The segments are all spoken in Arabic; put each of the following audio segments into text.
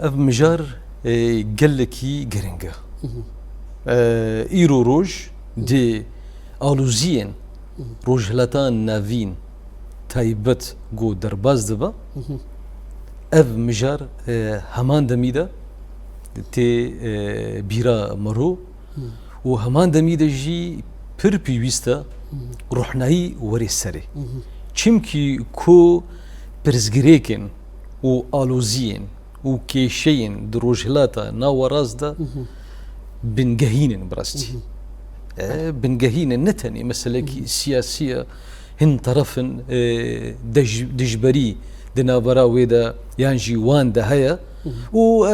اف مجار قلكي جرينجا ايرو روج دي آلوزين روجلتان نافين تايبت جو درباز دبا اف مجار همان دميدا تي بيرا مرو و همان دميدا جي پر بيويستا روحناي وري سري چمكي كو برزگريكن و آلوزين و كيشين دروجلاتا ناورازدا بنجهين براستي بنجهين نتني مثلا سياسية هن طرفن دجبري دنابرا ويدا يانجي وان ده هيا و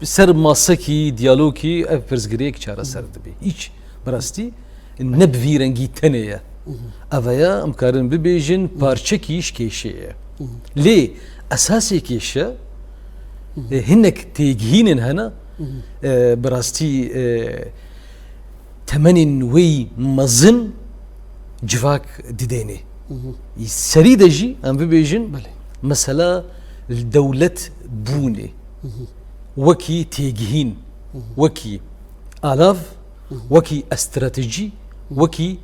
سر ماسكي ديالوكي برزگريك چارا سر دبي ايش براستي نبفي رنگي تنيا اويا امكارن ببيجن بارچكيش كيشيه ليه اساسي كيشه هنك تيجهين هنا براستي تمنين وي مزن جفاك ديديني السريدة جي ام ببيجن مثلا الدولة بوني وكي تيجهين وكي آلاف وكي استراتيجي وكي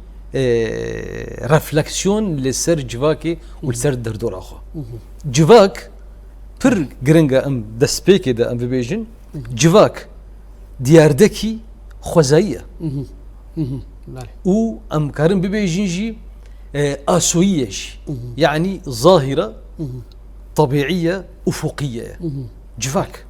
رفلكسيون لسر جواكي ولسر دردور اخو جواك پر گرنگا ام دسپیکی دا ام ببیجن جواك دياردكي خوزاية و ام كارن ببيجن جي آسوية يعني ظاهرة طبيعية أفقية جواك